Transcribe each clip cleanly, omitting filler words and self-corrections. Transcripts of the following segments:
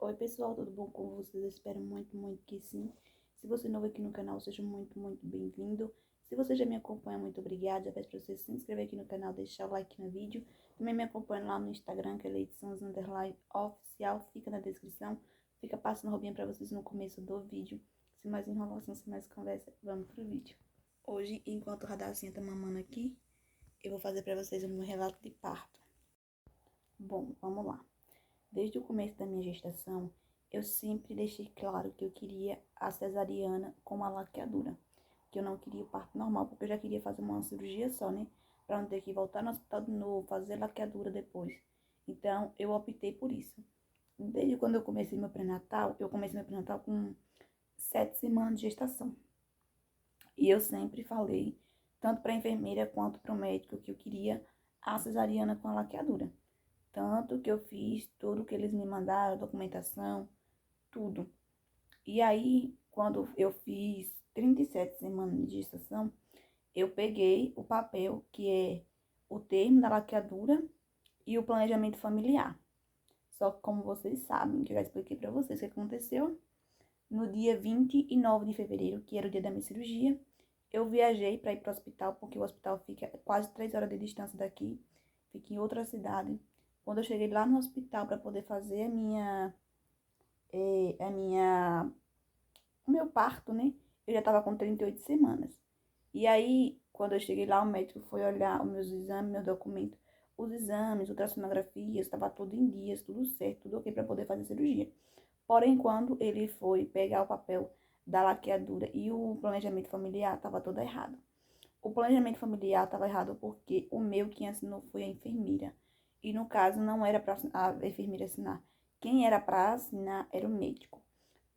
Oi pessoal, tudo bom com vocês? Eu espero muito que sim. Se você é novo aqui no canal, seja muito bem-vindo. Se você já me acompanha, muito obrigada. Já peço para você se inscrever aqui no canal, deixar o like no vídeo. Também me acompanha lá no Instagram, que é Leidson_oficial, fica na descrição. Fica passando roubinha para vocês no começo do vídeo. Sem mais enrolação, sem mais conversa, vamos pro vídeo. Hoje, enquanto o Radacinha tá mamando aqui, eu vou fazer para vocês o meu relato de parto. Bom, vamos lá. Desde o começo da minha gestação, eu sempre deixei claro que eu queria a cesariana com uma laqueadura, que eu não queria o parto normal, porque eu já queria fazer uma cirurgia só, né? Pra não ter que voltar no hospital de novo, fazer laqueadura depois. Então, eu optei por isso. Desde quando eu comecei meu pré-natal, com 7 semanas de gestação. E eu sempre falei, tanto para a enfermeira quanto para o médico, que eu queria a cesariana com a laqueadura. Tanto que eu fiz tudo que eles me mandaram, documentação, tudo. E aí, quando eu fiz 37 semanas de gestação, eu peguei o papel, que é o termo da laqueadura e o planejamento familiar. Só que como vocês sabem, que eu já expliquei pra vocês o que aconteceu, no dia 29 de fevereiro, que era o dia da minha cirurgia, eu viajei para ir para o hospital, porque o hospital fica quase 3 horas de distância daqui, fica em outra cidade. Quando eu cheguei lá no hospital para poder fazer o meu parto, né? Eu já tava com 38 semanas. E aí, quando eu cheguei lá, o médico foi olhar os meus exames, meus documentos, os exames, ultrassonografia, estava tudo em dias, tudo certo, tudo ok para poder fazer a cirurgia. Porém, quando ele foi pegar o papel da laqueadura e o planejamento familiar, estava tudo errado. O planejamento familiar estava errado porque o meu quem assinou foi a enfermeira. E no caso não era para a enfermeira assinar. Quem era para assinar era o médico.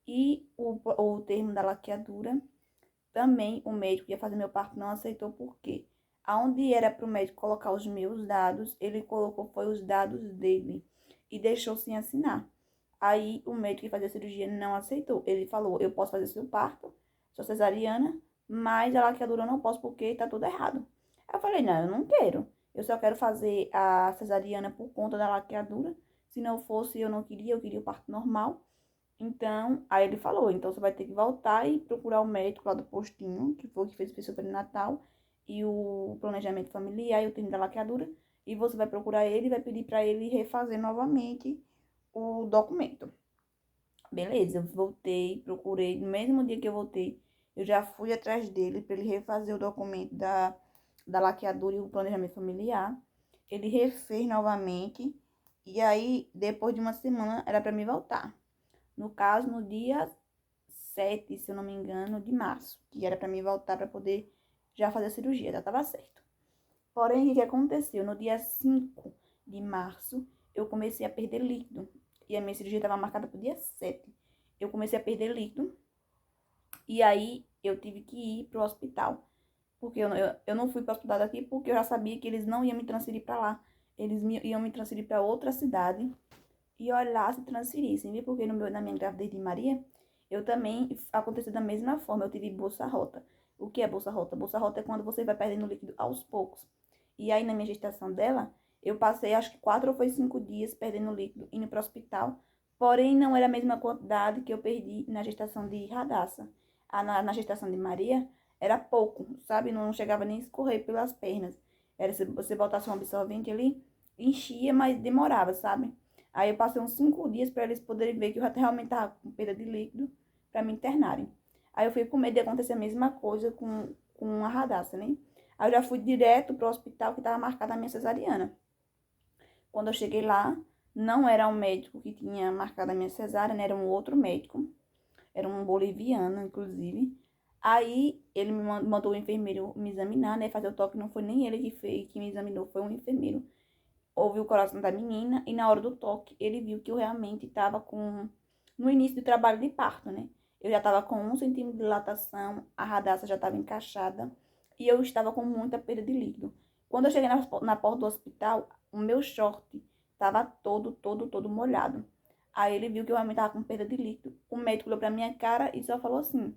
E o termo da laqueadura, também o médico que ia fazer meu parto não aceitou porque aonde era para o médico colocar os meus dados, ele colocou foi os dados dele e deixou sem assinar. Aí o médico que fazia a cirurgia não aceitou. Ele falou, eu posso fazer seu parto, sua cesariana, mas a laqueadura eu não posso porque tá tudo errado. Aí eu falei, não, eu não quero. Eu só quero fazer a cesariana por conta da laqueadura. Se não fosse, eu não queria, eu queria o parto normal. Então, aí ele falou, então você vai ter que voltar e procurar o médico lá do postinho, que foi o que fez o seu pré-natal, e o planejamento familiar e o termo da laqueadura, e você vai procurar ele e vai pedir para ele refazer novamente o documento. Beleza, eu voltei, procurei, no mesmo dia que eu voltei, eu já fui atrás dele para ele refazer o documento da laqueadura e o planejamento familiar. Ele refez novamente, e aí, depois de uma semana, era para me voltar. No caso, no dia 7, se eu não me engano, de março, que era para mim voltar para poder já fazer a cirurgia, já estava certo. Porém, o que aconteceu? No dia 5 de março, eu comecei a perder líquido. E a minha cirurgia estava marcada para o dia 7. Eu comecei a perder líquido. E aí, eu tive que ir para o hospital. Porque eu não fui para o hospital daqui porque eu já sabia que eles não iam me transferir para lá. Iam me transferir para outra cidade e olhar se transferissem, viu? Porque na minha gravidez de Maria, eu também aconteceu da mesma forma, eu tive bolsa rota. O que é bolsa rota? Bolsa rota é quando você vai perdendo líquido aos poucos. E aí, na minha gestação dela, eu passei acho que 4 ou foi 5 dias perdendo líquido, indo para o hospital. Porém, não era a mesma quantidade que eu perdi na gestação de Radassa. Na gestação de Maria, era pouco, sabe? Não chegava nem a escorrer pelas pernas. Era se você botasse um absorvente ali, enchia, mas demorava, sabe? Aí eu passei uns 5 dias para eles poderem ver que eu realmente estava com perda de líquido para me internarem. Aí eu fui com medo de acontecer a mesma coisa com a Radassa, né? Aí eu já fui direto pro hospital que estava marcada a minha cesariana. Quando eu cheguei lá, não era um médico que tinha marcado a minha cesárea, né? Era um outro médico. Era um boliviano, inclusive. Aí ele me mandou o enfermeiro me examinar, né? Fazer o toque, não foi nem ele que fez, que me examinou, foi um enfermeiro. Ouviu o coração da menina e na hora do toque ele viu que eu realmente estava no início do trabalho de parto, né? Eu já estava com 1 centímetro de dilatação, a Radassa já estava encaixada e eu estava com muita perda de líquido. Quando eu cheguei na porta do hospital, o meu short estava todo molhado. Aí ele viu que eu realmente estava com perda de líquido. O médico olhou pra minha cara e só falou assim: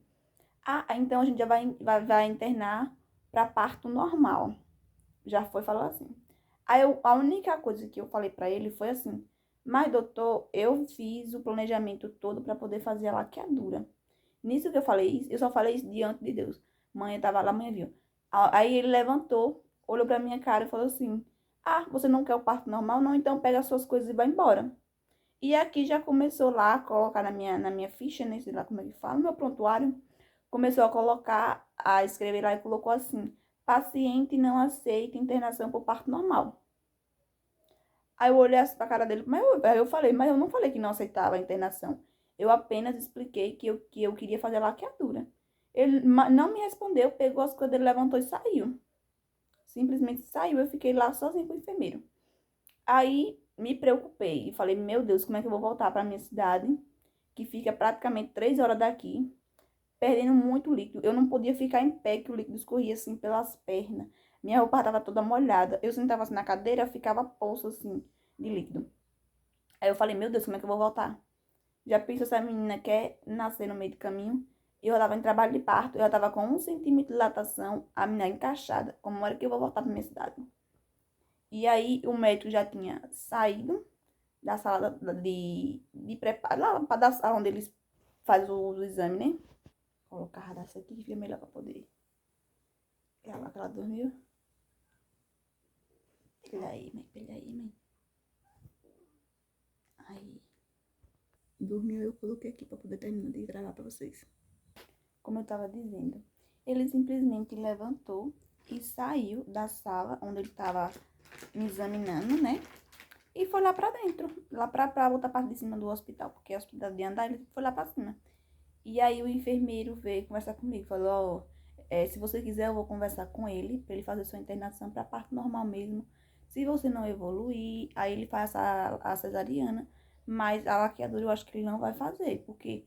ah, então a gente já vai internar para parto normal. Já foi, falou assim. Aí a única coisa que eu falei pra ele foi assim: Mas, doutor, eu fiz o planejamento todo para poder fazer a laqueadura. Nisso que eu falei isso, eu só falei isso diante de Deus. Mãe tava lá, mãe viu. Aí ele levantou, olhou pra minha cara e falou assim: Ah, você não quer o parto normal? Não, então pega as suas coisas e vai embora. E aqui já começou lá a colocar na minha ficha, né? Sei lá como é que fala, no meu prontuário. Começou a colocar, a escrever lá e colocou assim: paciente não aceita internação por parto normal. Aí eu olhei assim pra cara dele, aí eu falei, mas eu não falei que não aceitava a internação. Eu apenas expliquei que eu queria fazer a laqueadura. Ele não me respondeu, pegou as coisas dele, levantou e saiu. Simplesmente saiu, eu fiquei lá sozinha com o enfermeiro. Aí me preocupei e falei, meu Deus, como é que eu vou voltar para minha cidade, que fica praticamente 3 horas daqui, perdendo muito líquido. Eu não podia ficar em pé, que o líquido escorria assim pelas pernas. Minha roupa estava toda molhada. Eu sentava assim na cadeira, ficava poço assim de líquido. Aí eu falei, meu Deus, como é que eu vou voltar? Já pensou se a menina quer nascer no meio do caminho? Eu estava em trabalho de parto, eu estava com 1 centímetro de dilatação, a menina encaixada. Como era que eu vou voltar para minha cidade? E aí o médico já tinha saído da sala de preparo, lá para da sala onde eles fazem o exame, né? Colocar dessa aqui que fica melhor para poder. Ela dormiu. Pega aí, mãe. Aí. Dormiu, eu coloquei aqui para poder terminar de gravar para vocês. Como eu tava dizendo, ele simplesmente levantou e saiu da sala onde ele tava me examinando, né? E foi lá pra dentro, lá pra outra parte de cima do hospital, porque é o hospital de andar, ele foi lá pra cima. E aí o enfermeiro veio conversar comigo, falou, ó, se você quiser eu vou conversar com ele, pra ele fazer sua internação pra parte normal mesmo. Se você não evoluir, aí ele faz a cesariana, mas a laqueadura eu acho que ele não vai fazer, porque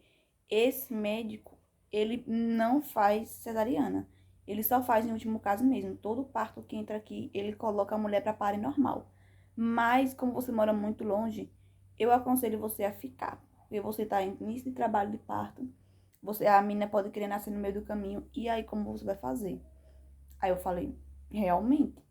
esse médico, ele não faz cesariana. Ele só faz em último caso mesmo. Todo parto que entra aqui, ele coloca a mulher para parir normal. Mas, como você mora muito longe, eu aconselho você a ficar. Porque você tá em início de trabalho de parto. A menina pode querer nascer no meio do caminho. E aí, como você vai fazer? Aí eu falei, realmente?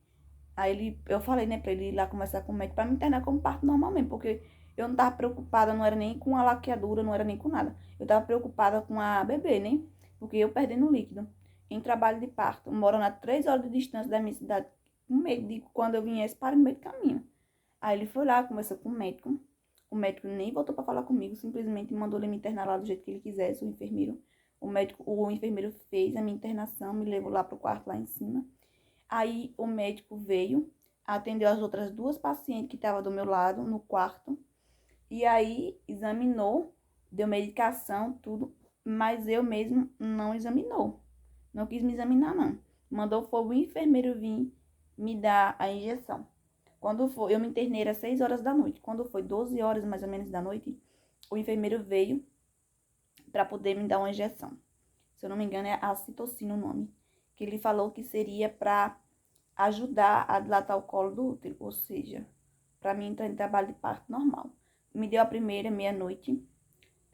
Eu falei, né, pra ele ir lá conversar com o médico pra me internar como parto normal mesmo. Porque eu não tava preocupada, não era nem com a laqueadura, não era nem com nada. Eu tava preocupada com a bebê, né? Porque eu perdendo líquido em trabalho de parto, morando a 3 horas de distância da minha cidade, com medo de quando eu viesse para o meio do caminho. Aí ele foi lá, conversou com o médico. O médico nem voltou para falar comigo, simplesmente mandou ele me internar lá do jeito que ele quisesse, o enfermeiro. O enfermeiro fez a minha internação, me levou lá pro quarto lá em cima. Aí o médico veio, atendeu as outras 2 pacientes que estavam do meu lado no quarto. E aí examinou, deu medicação, tudo, mas eu mesmo não examinou. Não quis me examinar, não. Mandou foi o enfermeiro vir me dar a injeção. Quando foi, eu me internei às 6 horas da noite. Quando foi 12 horas mais ou menos da noite, o enfermeiro veio para poder me dar uma injeção. Se eu não me engano, é a citocina o nome. Que ele falou que seria para ajudar a dilatar o colo do útero, ou seja, para mim entrar em trabalho de parto normal. Me deu a primeira meia-noite,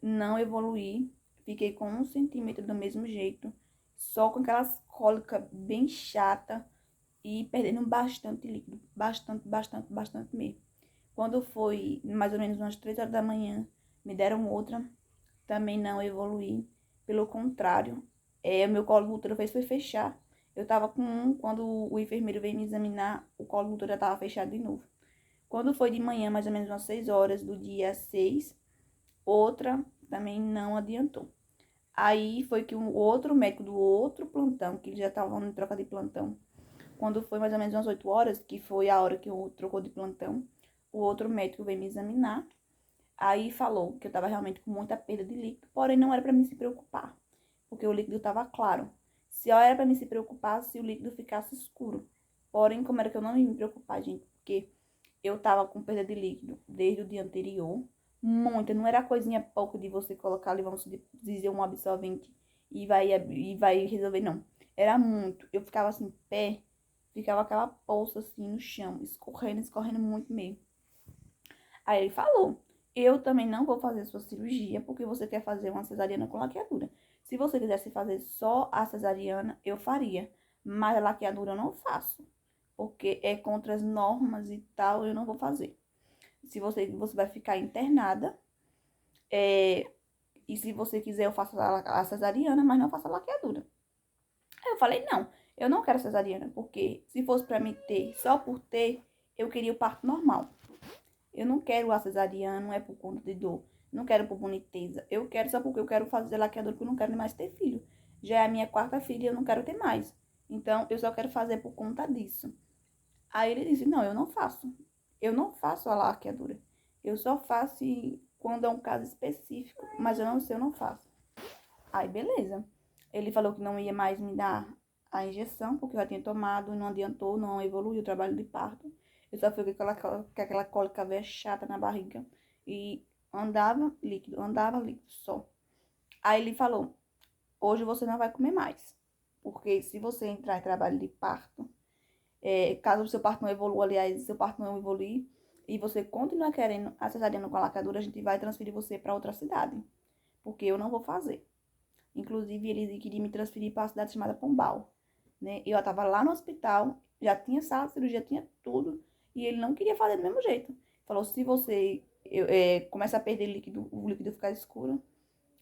não evoluí, fiquei com 1 centímetro do mesmo jeito, só com aquelas cólicas bem chata e perdendo bastante líquido, bastante mesmo. Quando foi mais ou menos umas 3 horas da manhã, me deram outra, também não evoluí, pelo contrário, o meu colo do útero foi fechar. Eu tava com quando o enfermeiro veio me examinar, o colo do útero já tava fechado de novo. Quando foi de manhã, mais ou menos umas 6 horas do dia 6, outra também não adiantou. Aí foi que o outro médico do outro plantão, que já tava em troca de plantão, quando foi mais ou menos umas 8 horas, que foi a hora que eu trocou de plantão, o outro médico veio me examinar. Aí falou que eu tava realmente com muita perda de líquido, porém não era para mim se preocupar, porque o líquido tava claro. Se era para mim se preocupar se o líquido ficasse escuro. Porém, como era que eu não ia me preocupar, gente, porque eu tava com perda de líquido desde o dia anterior, muita, não era coisinha pouco de você colocar ali, vamos dizer, um absorvente e vai resolver, não. Era muito. Eu ficava assim, pé, ficava aquela poça assim no chão, escorrendo muito mesmo. Aí ele falou, eu também não vou fazer sua cirurgia porque você quer fazer uma cesariana com laqueadura. Se você quisesse fazer só a cesariana, eu faria, mas a laqueadura eu não faço, porque é contra as normas e tal, eu não vou fazer. Se você vai ficar internada. E se você quiser, eu faço a cesariana, mas não faço a laqueadura. Aí eu falei, não, eu não quero cesariana, porque se fosse pra mim ter, só por ter, eu queria o parto normal. Eu não quero a cesariana, não é por conta de dor. Não quero por boniteza. Eu quero só porque eu quero fazer laqueadura, porque eu não quero mais ter filho. Já é a minha quarta filha e eu não quero ter mais. Então, eu só quero fazer por conta disso. Aí ele disse, não, eu não faço. Eu não faço a laqueadura. Eu só faço quando é um caso específico, mas eu não sei, eu não faço. Aí, beleza. Ele falou que não ia mais me dar a injeção, porque eu já tinha tomado, não adiantou, não evoluiu o trabalho de parto. Eu só fiquei com aquela cólica velha chata na barriga. E andava líquido só. Aí ele falou, hoje você não vai comer mais. Porque se você entrar em trabalho de parto, caso o seu parto não evolua, aliás, seu parto não evoluir, e você continuar querendo a cesariana com a lacadura, a gente vai transferir você para outra cidade. Porque eu não vou fazer. Inclusive, ele queria me transferir para uma cidade chamada Pombal, né? Eu estava lá no hospital, já tinha sala de cirurgia, tinha tudo, e ele não queria fazer do mesmo jeito. Falou, se você começa a perder líquido, o líquido ficar escuro,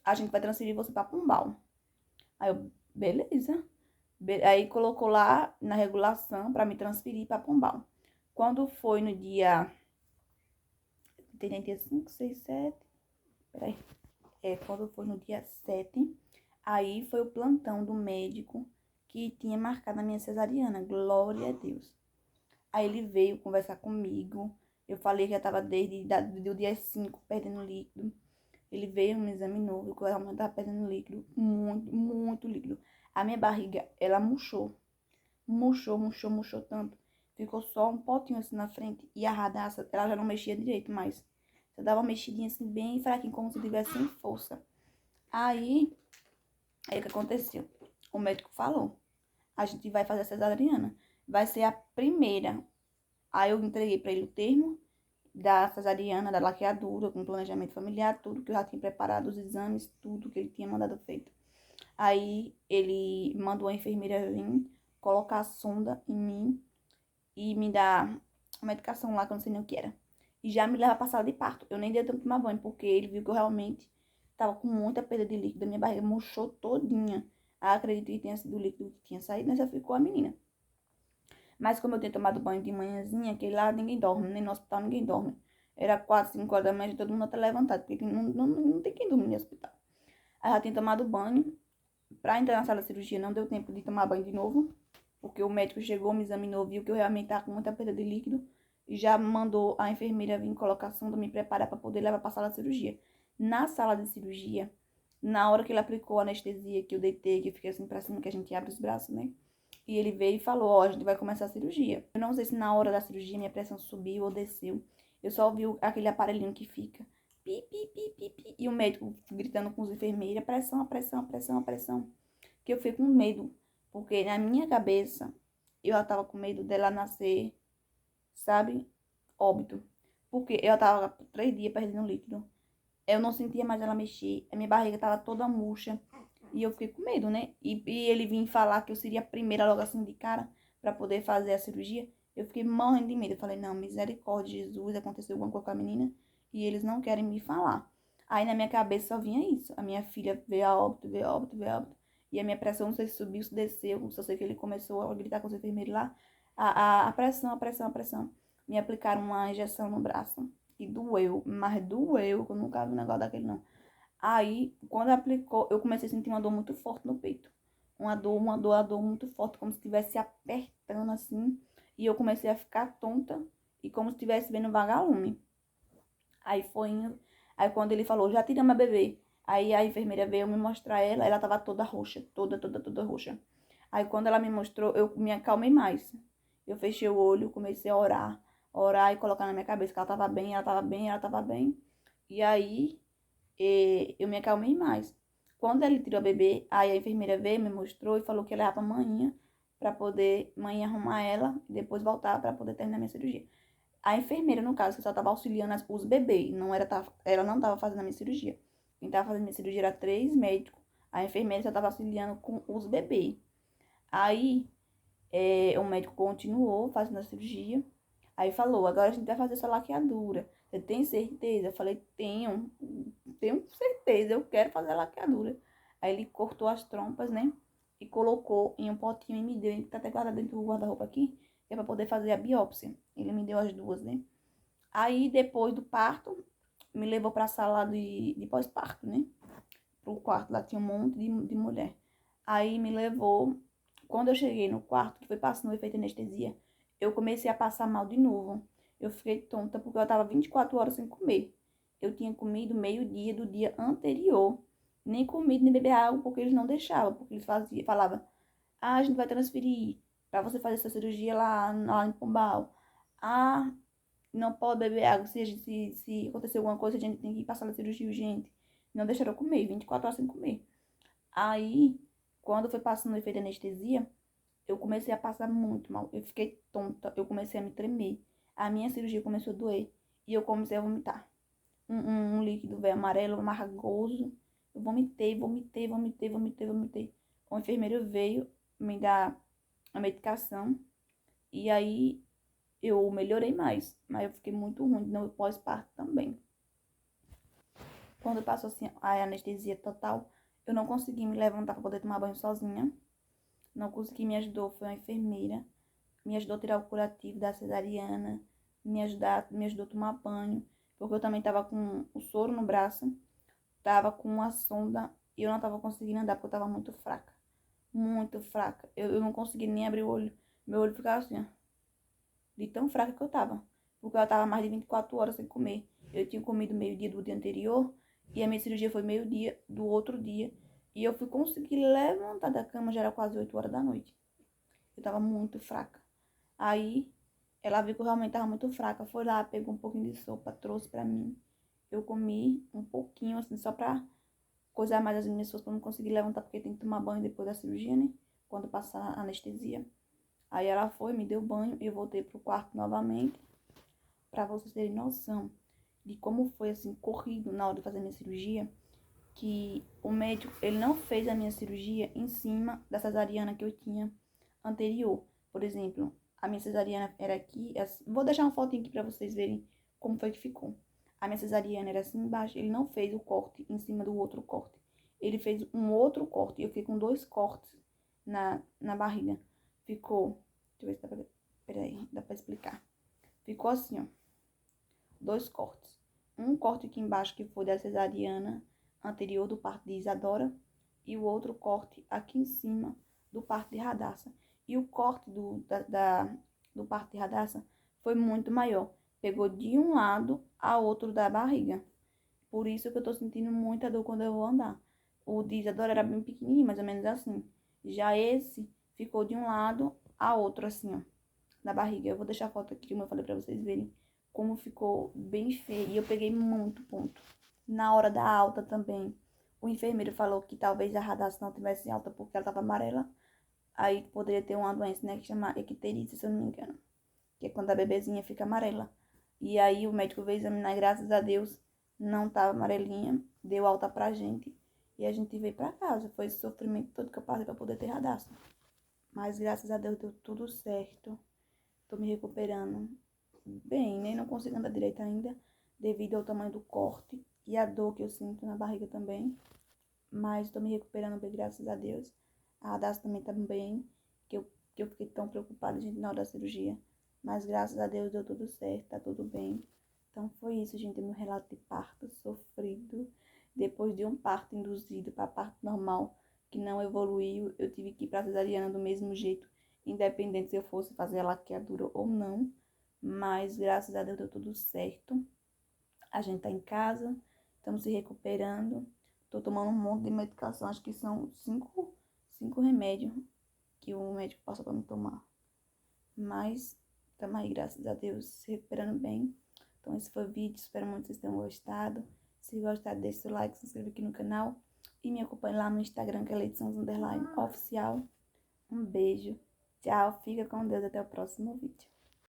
a gente vai transferir você para Pombal. Aí eu, beleza. Aí colocou lá na regulação para me transferir para Pombal. Quando foi no dia... Tem dia 5, 6, 7... Peraí. Quando foi no dia 7, aí foi o plantão do médico que tinha marcado a minha cesariana. Glória a Deus. Aí ele veio conversar comigo. Eu falei que já tava desde o dia 5 perdendo líquido. Ele veio, me examinou, viu que eu realmente tava perdendo líquido. Muito, muito líquido. A minha barriga, ela murchou. Murchou tanto. Ficou só um potinho assim na frente. E a radaça, ela já não mexia direito mais. Eu dava uma mexidinha assim, bem fraquinho, como se tivesse sem força. Aí o que aconteceu? O médico falou, a gente vai fazer a cesariana. Vai ser a primeira. Aí eu entreguei pra ele o termo da cesariana, da laqueadura, com planejamento familiar, tudo que eu já tinha preparado, os exames, tudo que ele tinha mandado feito. Aí ele mandou a enfermeira vir, colocar a sonda em mim e me dar a medicação lá, que eu não sei nem o que era. E já me leva pra sala de parto. Eu nem dei tempo de tomar banho, porque ele viu que eu realmente tava com muita perda de líquido. A minha barriga murchou todinha. Ah, acredito que tenha sido o líquido que tinha saído, mas já ficou a menina. Mas como eu tinha tomado banho de manhãzinha, que lá ninguém dorme, nem no hospital ninguém dorme. Era 4, 5 horas da manhã, todo mundo até levantado, porque não tem quem dormir no hospital. Aí já tinha tomado banho. Pra entrar na sala de cirurgia não deu tempo de tomar banho de novo, porque o médico chegou, me examinou, viu que eu realmente estava com muita perda de líquido e já mandou a enfermeira vir colocar a sonda, me preparar para poder levar para a sala de cirurgia. Na sala de cirurgia, na hora que ele aplicou a anestesia, que eu deitei, que eu fiquei assim pra cima, que a gente abre os braços, né? E ele veio e falou, ó, a gente vai começar a cirurgia. Eu não sei se na hora da cirurgia minha pressão subiu ou desceu. Eu só ouvi aquele aparelhinho que fica pi, pi, pi, pi, pi, e o médico gritando com os enfermeiros, pressão, pressão, pressão, pressão. Que eu fiquei com medo, porque na minha cabeça eu já tava com medo dela nascer, sabe, óbito. Porque eu tava 3 dias perdendo líquido. Eu não sentia mais ela mexer, a minha barriga tava toda murcha. E eu fiquei com medo, né? E ele vinha falar que eu seria a primeira logo assim de cara pra poder fazer a cirurgia. Eu fiquei morrendo de medo. Eu falei, não, misericórdia, Jesus, aconteceu alguma coisa com a menina e eles não querem me falar. Aí na minha cabeça só vinha isso. A minha filha veio a óbito, veio a óbito, veio a óbito. E a minha pressão, não sei se subiu, se desceu. Só sei que ele começou a gritar com os enfermeiros lá. A pressão, a pressão, a pressão. Me aplicaram uma injeção no braço. E doeu, mas doeu, que eu nunca vi um negócio daquele não. Aí, quando aplicou, eu comecei a sentir uma dor muito forte no peito. Uma dor muito forte, como se estivesse apertando assim. E eu comecei a ficar tonta e como se estivesse vendo vagalume. Aí foi indo. Aí quando ele falou, já tiramos a bebê. Aí a enfermeira veio me mostrar ela tava toda roxa, toda roxa. Aí quando ela me mostrou, eu me acalmei mais. Eu fechei o olho, comecei a orar e colocar na minha cabeça que ela tava bem, ela tava bem, ela tava bem. E aí eu me acalmei mais. Quando ele tirou a bebê, aí a enfermeira veio, me mostrou e falou que ia levar pra manhã, pra poder mãe arrumar ela e depois voltar pra poder terminar minha cirurgia. A enfermeira, no caso, que só tava auxiliando os bebês, não era, ela não tava fazendo a minha cirurgia. Quem tava fazendo a minha cirurgia era 3 médicos. A enfermeira só tava auxiliando com os bebês. Aí, o médico continuou fazendo a cirurgia. Aí falou, agora a gente vai fazer essa laqueadura. Você tem certeza? Eu falei, tenho certeza, eu quero fazer a laqueadura. Aí ele cortou as trompas, né? E colocou em um potinho e me deu. Ele tá até guardado dentro do guarda-roupa aqui, que é pra poder fazer a biópsia. Ele me deu as duas, né? Aí, depois do parto, me levou pra sala de pós-parto, né? Pro quarto, lá tinha um monte de mulher. Aí me levou. Quando eu cheguei no quarto, que foi passando o efeito anestesia, eu comecei a passar mal de novo. Eu fiquei tonta porque eu tava 24 horas sem comer. Eu tinha comido meio-dia do dia anterior. Nem comido, nem beber água, porque eles não deixavam. Porque eles falavam, ah, a gente vai transferir pra você fazer essa cirurgia lá em Pombal. Ah, não pode beber água. Se acontecer alguma coisa, a gente tem que passar na cirurgia urgente. Não deixaram eu comer, 24 horas sem comer. Aí, quando foi passando o efeito de anestesia, eu comecei a passar muito mal. Eu fiquei tonta, eu comecei a me tremer. A minha cirurgia começou a doer e eu comecei a vomitar. Um líquido velho amarelo, amargoso. Eu vomitei. O enfermeiro veio me dar a medicação e aí eu melhorei mais. Mas eu fiquei muito ruim no pós-parto também. Quando passou assim a anestesia total, eu não consegui me levantar para poder tomar banho sozinha. Não consegui, me ajudou, foi uma enfermeira. Me ajudou a tirar o curativo da cesariana, me ajudou a tomar banho, porque eu também tava com o soro no braço, tava com uma sonda e eu não tava conseguindo andar porque eu tava muito fraca. Muito fraca. Eu não conseguia nem abrir o olho. Meu olho ficava assim, ó, de tão fraca que eu tava. Porque eu tava mais de 24 horas sem comer. Eu tinha comido meio-dia do dia anterior e a minha cirurgia foi meio-dia do outro dia. E eu fui conseguir levantar da cama, já era quase 8 horas da noite. Eu tava muito fraca. Aí ela viu que eu realmente tava muito fraca. Foi lá, pegou um pouquinho de sopa, trouxe pra mim. Eu comi um pouquinho, assim, só pra coisar mais as minhas forças pra não conseguir levantar, porque tem que tomar banho depois da cirurgia, né? Quando passar a anestesia. Aí ela foi, me deu banho e eu voltei pro quarto novamente. Pra vocês terem noção de como foi, assim, corrido na hora de fazer a minha cirurgia. Que o médico, ele não fez a minha cirurgia em cima da cesariana que eu tinha anterior. Por exemplo, a minha cesariana era aqui, vou deixar uma fotinha aqui pra vocês verem como foi que ficou. A minha cesariana era assim embaixo, ele não fez o corte em cima do outro corte. Ele fez um outro corte, eu fiquei com 2 cortes na barriga. Ficou, deixa eu ver se dá pra, peraí, dá pra explicar. Ficou assim, ó, 2 cortes. Um corte aqui embaixo que foi da cesariana anterior do parto de Isadora e o outro corte aqui em cima do parto de Radassa. E o corte do parto de Radassa foi muito maior. Pegou de um lado a outro da barriga. Por isso que eu tô sentindo muita dor quando eu vou andar. O de Isadora era bem pequenininho, mais ou menos assim. Já esse ficou de um lado a outro, assim, ó, na barriga. Eu vou deixar a foto aqui, como eu falei pra vocês verem como ficou bem feio. E eu peguei muito ponto. Na hora da alta também, o enfermeiro falou que talvez a Radassa não tivesse alta porque ela tava amarela. Aí poderia ter uma doença, né, que chama icterícia, se eu não me engano. Que é quando a bebezinha fica amarela. E aí o médico veio examinar, e graças a Deus, não tava amarelinha. Deu alta pra gente. E a gente veio pra casa. Foi esse sofrimento todo que eu passei pra poder ter Radassa. Mas graças a Deus deu tudo certo. Tô me recuperando bem, né? Não consigo andar direito ainda, devido ao tamanho do corte e a dor que eu sinto na barriga também. Mas tô me recuperando bem, graças a Deus. A Radassa também tá bem, que eu fiquei tão preocupada, gente, na hora da cirurgia. Mas graças a Deus deu tudo certo, tá tudo bem. Então foi isso, gente, meu relato de parto sofrido. Depois de um parto induzido para parto normal, que não evoluiu, eu tive que ir pra cesariana do mesmo jeito, independente se eu fosse fazer a laqueadura ou não. Mas graças a Deus deu tudo certo. A gente tá em casa, estamos se recuperando. Tô tomando um monte de medicação, acho que são cinco remédios que o médico passou pra me tomar. Mas estamos aí, graças a Deus, se recuperando bem. Então esse foi o vídeo, espero muito que vocês tenham gostado. Se gostar, deixe seu like, se inscreva aqui no canal. E me acompanhe lá no Instagram, que é Leitzons_oficial. Um beijo, tchau, fica com Deus, até o próximo vídeo.